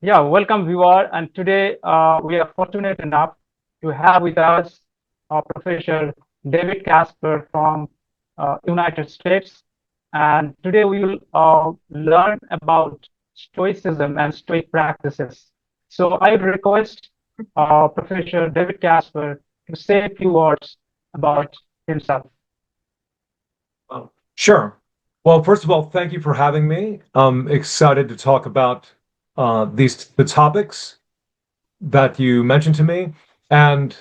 Yeah, welcome viewer. And today we are fortunate enough to have with us Professor David Kaspar from United States. And today we will learn about Stoicism and Stoic practices. So I would request Professor David Kaspar to say a few words about himself. Sure. Well, first of all, thank you for having me. I'm excited to talk about the topics that you mentioned to me. And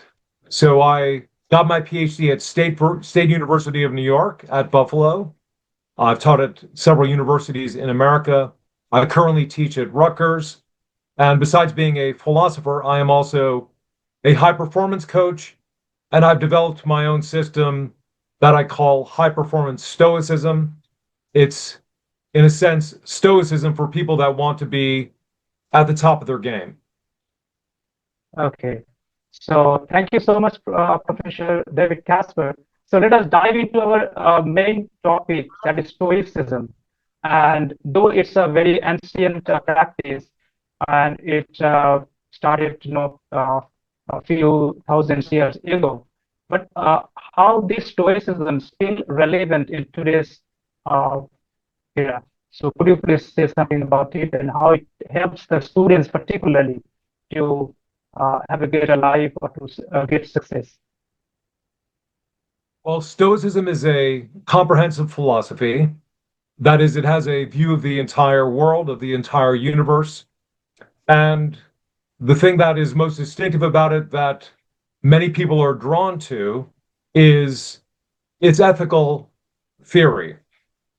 so I got my PhD at State University of New York at Buffalo. I've taught at several universities in America. I currently teach at Rutgers. And besides being a philosopher, I am also a high performance coach, and I've developed my own system that I call high performance stoicism. It's, in a sense, stoicism for people that want to be at the top of their game. Okay. So thank you so much, Professor David Kaspar. So let us dive into our main topic, that is Stoicism. And though it's a very ancient practice, and it started, a few thousands years ago, but how this Stoicism still relevant in today's uh, era? So could you please say something about it and how it helps the students particularly to have a greater life or to get success? Well, stoicism is a comprehensive philosophy. That is, it has a view of the entire world, of the entire universe. And the thing that is most distinctive about it that many people are drawn to is its ethical theory.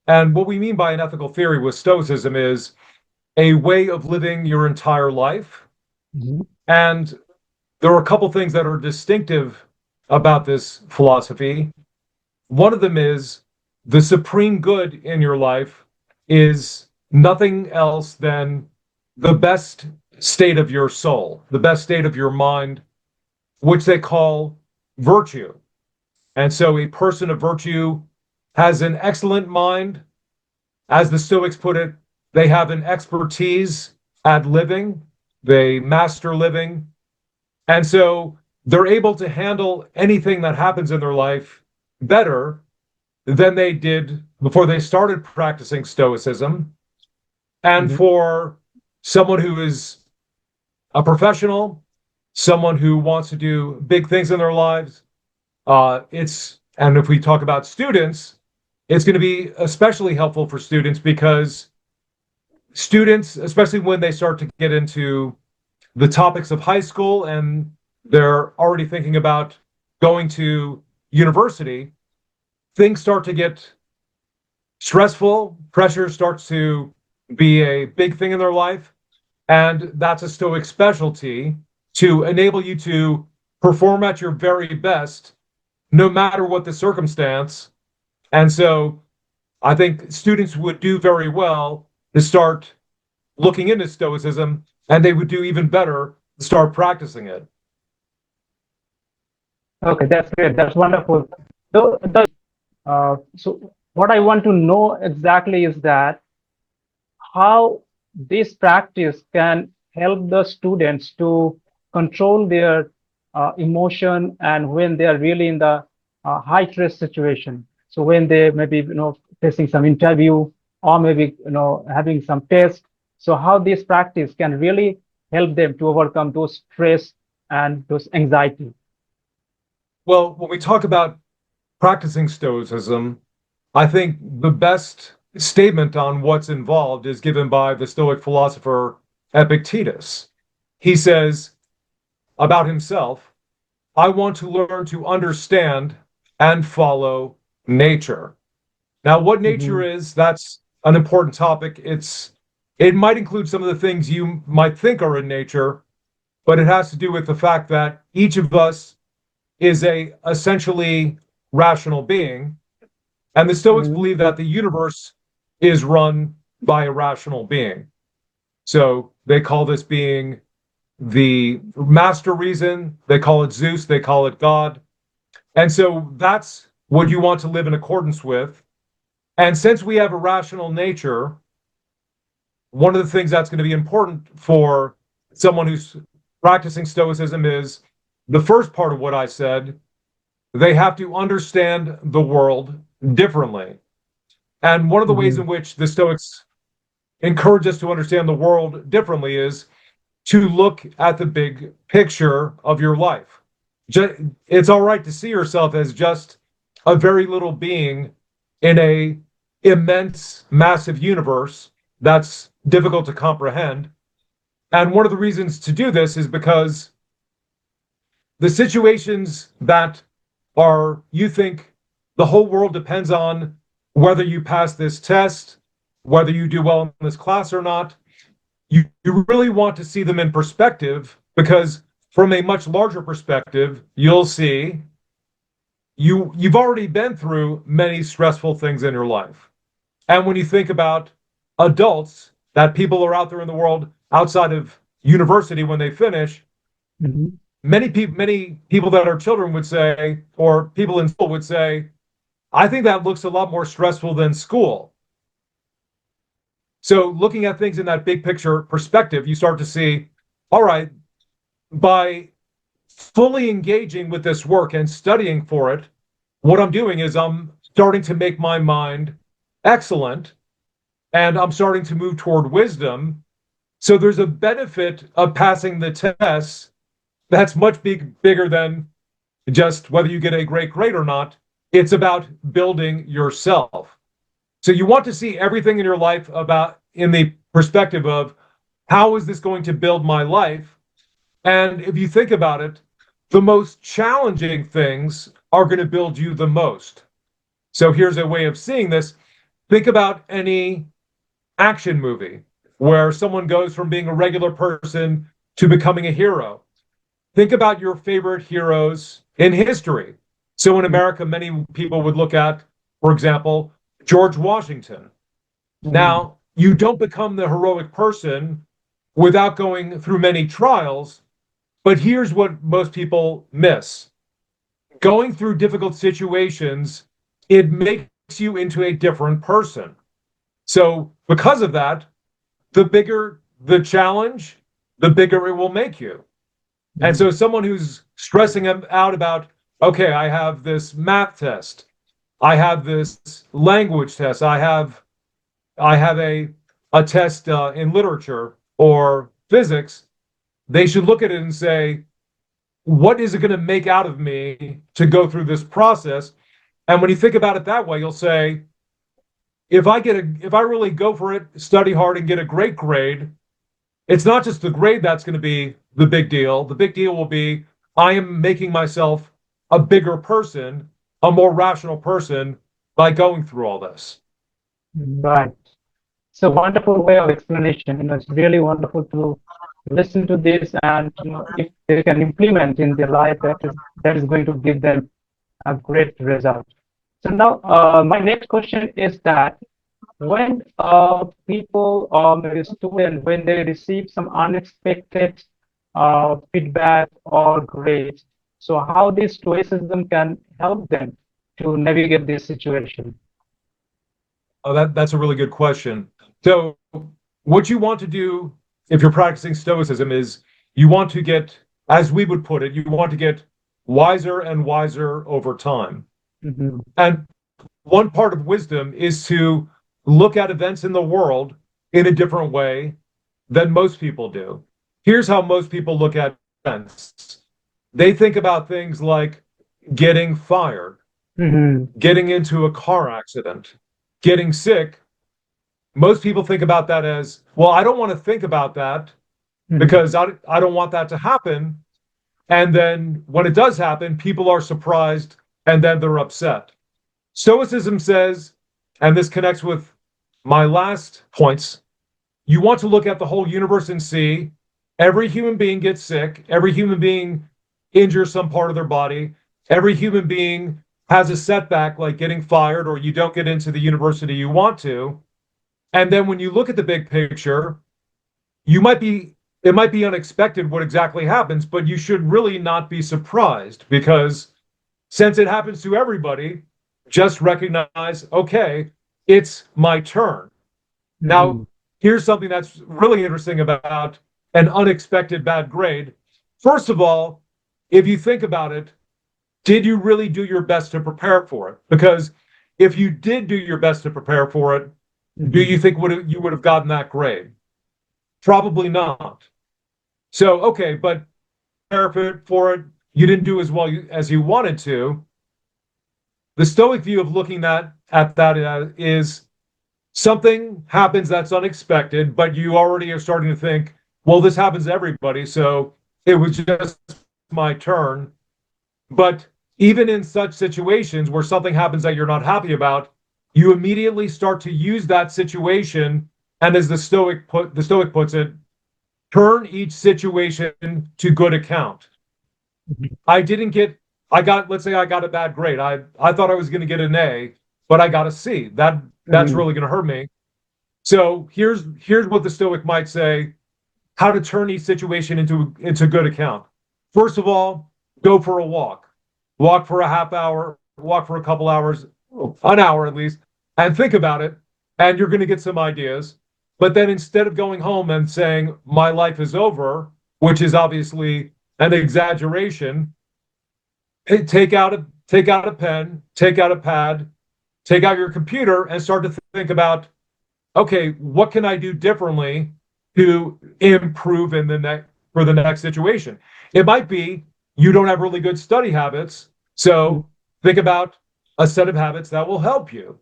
And what we mean by an ethical theory with Stoicism is a way of living your entire life. Mhm. And there are a couple things that are distinctive about this philosophy. One of them is the supreme good in your life is nothing else than the best state of your soul, the best state of your mind, which they call virtue. And so a person of virtue has an excellent mind. As the Stoics put it, they have an expertise at living, they master living. And so they're able to handle anything that happens in their life better than they did before they started practicing Stoicism. And Mhm. for someone who is a professional, someone who wants to do big things in their lives, and if we talk about students, it's going to be especially helpful for students because students, especially when they start to get into the topics of high school and they're already thinking about going to university, things start to get stressful, pressure starts to be a big thing in their life. And that's a Stoic specialty to enable you to perform at your very best, no matter what the circumstance. And so I think students would do very well to start looking into Stoicism, and they would do even better to start practicing it. Okay, that's great. That's wonderful. So what I want to know exactly is that how this practice can help the students to control their emotion and when they are really in the high stress situation. So when they maybe facing some interview or maybe having some test. So how this practice can really help them to overcome those stress and those anxiety. Well, when we talk about practicing Stoicism, I think the best statement on what's involved is given by the Stoic philosopher Epictetus. He says about himself, I want to learn to understand and follow nature. Now, what nature Mhm. is, that's an important topic. It might include some of the things you might think are in nature, but it has to do with the fact that each of us is a essentially rational being. And the Stoics Mhm. believe that the universe is run by a rational being. So they call this being the master reason. They call it Zeus. They call it God. And so that's what you want to live in accordance with. And since we have a rational nature, one of the things that's going to be important for someone who's practicing Stoicism is the first part of what I said. They have to understand the world differently. And one of the ways Mhm. in which the Stoics encourage us to understand the world differently is to look at the big picture of your life. It's all right to see yourself as just a very little being in a immense, massive universe that's difficult to comprehend. And one of the reasons to do this is because the situations that are, you think the whole world depends on whether you pass this test, whether you do well in this class or not, you really want to see them in perspective, because from a much larger perspective, you'll see you've already been through many stressful things in your life. And when you think about adults, that people are out there in the world outside of university when they finish, Mhm. many people that are children would say, or people in school would say, I think that looks a lot more stressful than school. So looking at things in that big picture perspective, you start to see, all right, by fully engaging with this work and studying for it, what I'm doing is I'm starting to make my mind excellent, and I'm starting to move toward wisdom. So there's a benefit of passing the tests that's much bigger than just whether you get a great grade or not. It's about building yourself. So you want to see everything in your life about in the perspective of how is this going to build my life? And if you think about it, the most challenging things are going to build you the most. So here's a way of seeing this. Think about any action movie where someone goes from being a regular person to becoming a hero. Think about your favorite heroes in history. So in America, many people would look at, for example, George Washington. Mhm. Now, you don't become the heroic person without going through many trials, but here's what most people miss. Going through difficult situations, it makes you into a different person. So, because of that, the bigger the challenge, the bigger it will make you. And Mhm. so, someone who's stressing out about, okay, I have this math test, I have this language test, I have a test in literature or physics, they should look at it and say, what is it going to make out of me to go through this process? And when you think about it that way, you'll say, if I really go for it, study hard and get a great grade, it's not just the grade that's going to be the big deal. The big deal will be I am making myself a bigger person, a more rational person by going through all this. Right. So wonderful way of explanation. It's really wonderful to listen to this, and if they can implement in their life, that is going to give them a great result. So now, my next question is that when people or maybe student, when they receive some unexpected feedback or grades, so how this stoicism can help them to navigate this situation? Oh, that's a really good question. So, what you want to do if you're practicing Stoicism is you want to get, as we would put it, you want to get wiser and wiser over time. Mhm. And one part of wisdom is to look at events in the world in a different way than most people do. Here's how most people look at events. They think about things like getting fired, Mhm. getting into a car accident, getting sick. Most people think about that as, well, I don't want to think about that Mhm. because I don't want that to happen. And then when it does happen, people are surprised and then they're upset. Stoicism says, and this connects with my last points, you want to look at the whole universe and see every human being gets sick, every human being injures some part of their body, every human being has a setback like getting fired or you don't get into the university you want to. And then when you look at the big picture, you might be it might be unexpected what exactly happens, but you should really not be surprised because since it happens to everybody, just recognize, okay, it's my turn. Now, Mhm. here's something that's really interesting about an unexpected bad grade. First of all, if you think about it, did you really do your best to prepare for it? Because if you did do your best to prepare for it, do Mhm. you think you would have gotten that grade? Probably not. So, okay, but prepare for it, you didn't do as well as you wanted to. The Stoic view of looking at that is something happens that's unexpected, but you already are starting to think, well, this happens to everybody, so it was just my turn. But even in such situations where something happens that you're not happy about, you immediately start to use that situation, and as the Stoic puts it, turn each situation to good account. Mhm. I didn't get I got let's say I got a bad grade. I thought I was going to get an A, but I got a C. That's Mhm. really going to hurt me. So here's what the Stoic might say: how to turn each situation into good account. First of all, go for a walk. Walk for a half hour, walk for a couple hours, an hour at least, and think about it. And you're going to get some ideas. But then instead of going home and saying, my life is over, which is obviously an exaggeration, take out a pen, take out a pad, take out your computer and start to think about, okay, what can I do differently to improve in the next for the next situation? It might be you don't have really good study habits, Mhm. so think about a set of habits that will help you.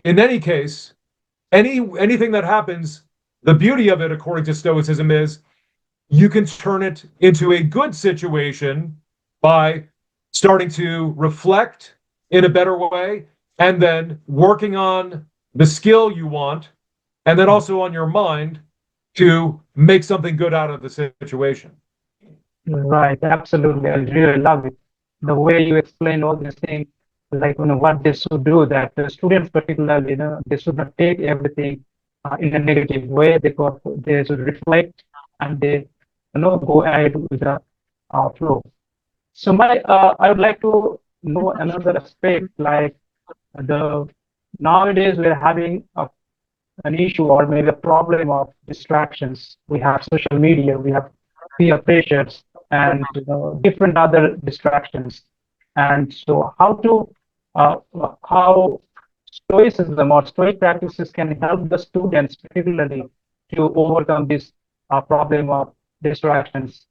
In any case, anything that happens, the beauty of it, according to Stoicism, is you can turn it into a good situation by starting to reflect in a better way and then working on the skill you want and then also on your mind to make something good out of the situation. Right, absolutely. I really love it. The way you explain all these things, like what they should do, that the students particularly, they should not take everything in a negative way. They should reflect and they, go ahead with the flow. So I would like to know another aspect, like the nowadays we're having an issue or maybe a problem of distractions. We have social media, we have peer pressures, and different other distractions. And so, uh, how stoicism or stoic practices can help the students, particularly, to overcome this problem of distractions.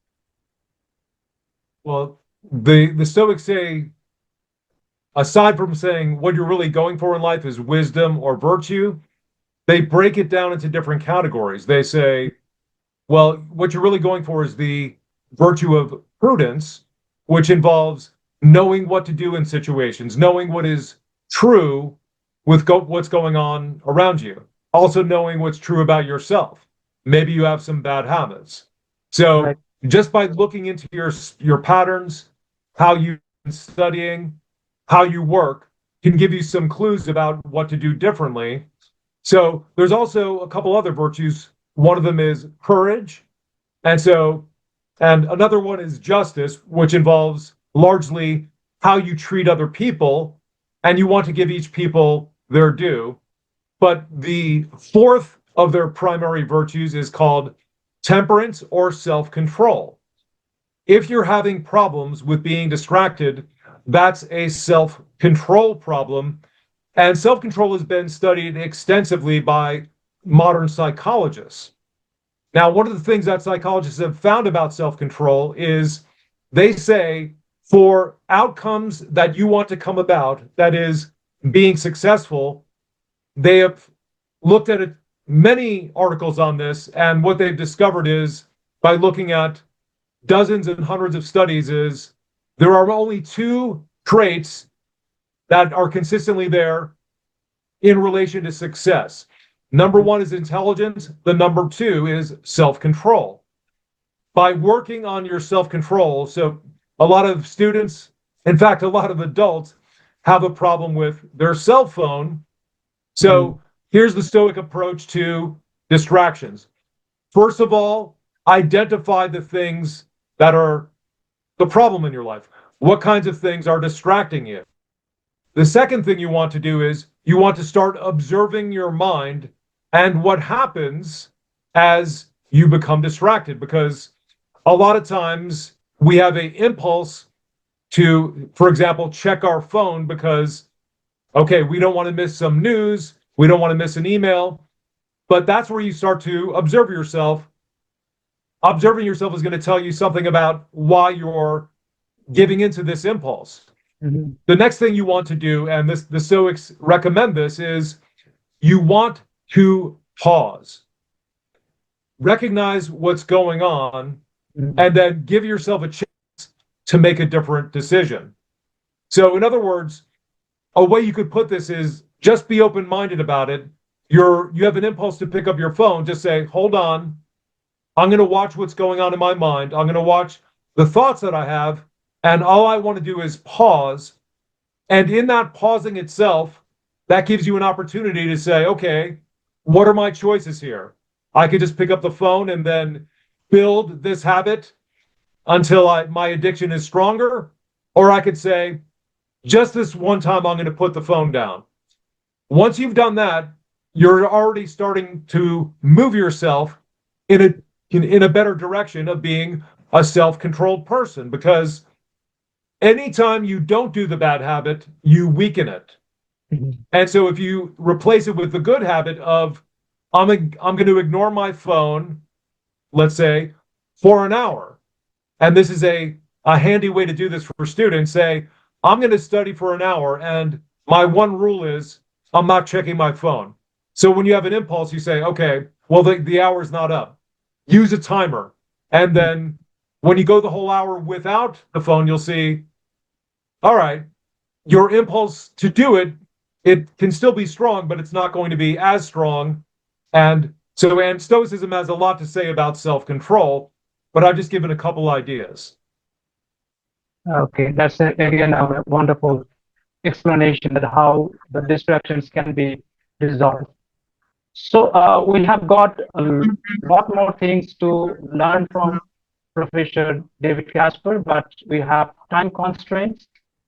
Well, the Stoics say, aside from saying what you're really going for in life is wisdom or virtue, they break it down into different categories. They say, well, what you're really going for is the virtue of prudence, which involves knowing what to do in situations, knowing what is true with what's going on around you, also knowing what's true about yourself. Maybe you have some bad habits. Right. So just by looking into your patterns, how you've been studying, how you work, can give you some clues about what to do differently. So there's also a couple other virtues. One of them is courage. And so, and another one is justice, which involves largely how you treat other people, and you want to give each people their due. But the fourth of their primary virtues is called temperance or self control. If you're having problems with being distracted, that's a self control problem. And self control has been studied extensively by modern psychologists. Now, one of the things that psychologists have found about self control is they say for outcomes that you want to come about, that is, being successful, they have looked at it, many articles on this. And what they've discovered is by looking at dozens and hundreds of studies, is there are only two traits that are consistently there in relation to success. Number one is intelligence, the number two is self control. By working on your self control. So, a lot of students, in fact, a lot of adults, have a problem with their cell phone. Mm. So, here's the Stoic approach to distractions. First of all, identify the things that are the problem in your life. What kinds of things are distracting you? The second thing you want to do is you want to start observing your mind and what happens as you become distracted. Because a lot of times we have an impulse to, for example, check our phone because, okay, we don't want to miss some news, we don't want to miss an email. But that's where you start to observe yourself. Observing yourself is going to tell you something about why you're giving into this impulse. Mm-hmm. The next thing you want to do, and the Stoics recommend this, is you want to pause, recognize what's going on, Mm-hmm. and then give yourself a chance to make a different decision. So, in other words, a way you could put this is just be open-minded about it. You have an impulse to pick up your phone, just say, hold on, I'm going to watch what's going on in my mind. I'm going to watch the thoughts that I have. And all I want to do is pause. And in that pausing itself, that gives you an opportunity to say, okay, what are my choices here? I could just pick up the phone and then build this habit until my addiction is stronger. Or I could say, just this one time, I'm going to put the phone down. Once you've done that, you're already starting to move yourself in a better direction of being a self-controlled person, because anytime you don't do the bad habit, you weaken it. Mm-hmm. And so if you replace it with the good habit of I'm going to ignore my phone, let's say, for an hour. And this is a handy way to do this for students. Say, I'm going to study for an hour, and my one rule is I'm not checking my phone. So when you have an impulse, you say, okay, well, the hour's not up. Use a timer. And then when you go the whole hour without the phone, you'll see, all right, your impulse to do it, it can still be strong, but it's not going to be as strong. And Stoicism has a lot to say about self-control, but I've just given a couple ideas. Okay, that's again a wonderful explanation that how the distractions can be resolved. So we have got a lot more things to learn from Professor David Kaspar, but we have time constraints.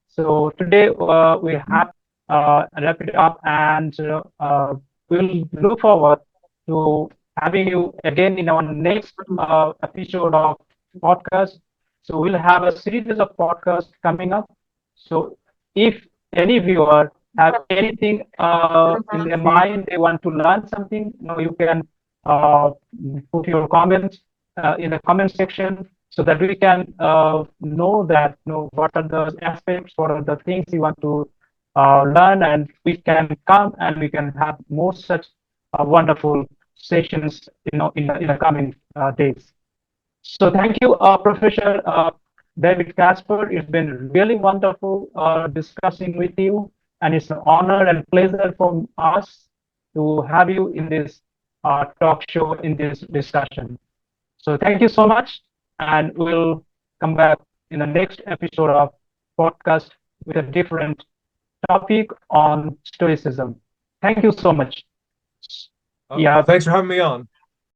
So today we have wrap it up, and we'll look forward to having you again in our next episode of podcast. So we'll have a series of podcasts coming up. So if any viewer have anything in their mind, they want to learn something, you can put your comments in the comment section, so that we can know that what are the aspects, what are the things you want to learn, and we can come and we can have more such wonderful sessions in the coming days. So thank you, Professor David Kaspar. It's been really wonderful discussing with you, and it's an honor and pleasure for us to have you in this talk show, in this discussion. So thank you so much, and we'll come back in the next episode of podcast with a different topic on Stoicism. Thank you so much. Yeah. Thanks for having me on.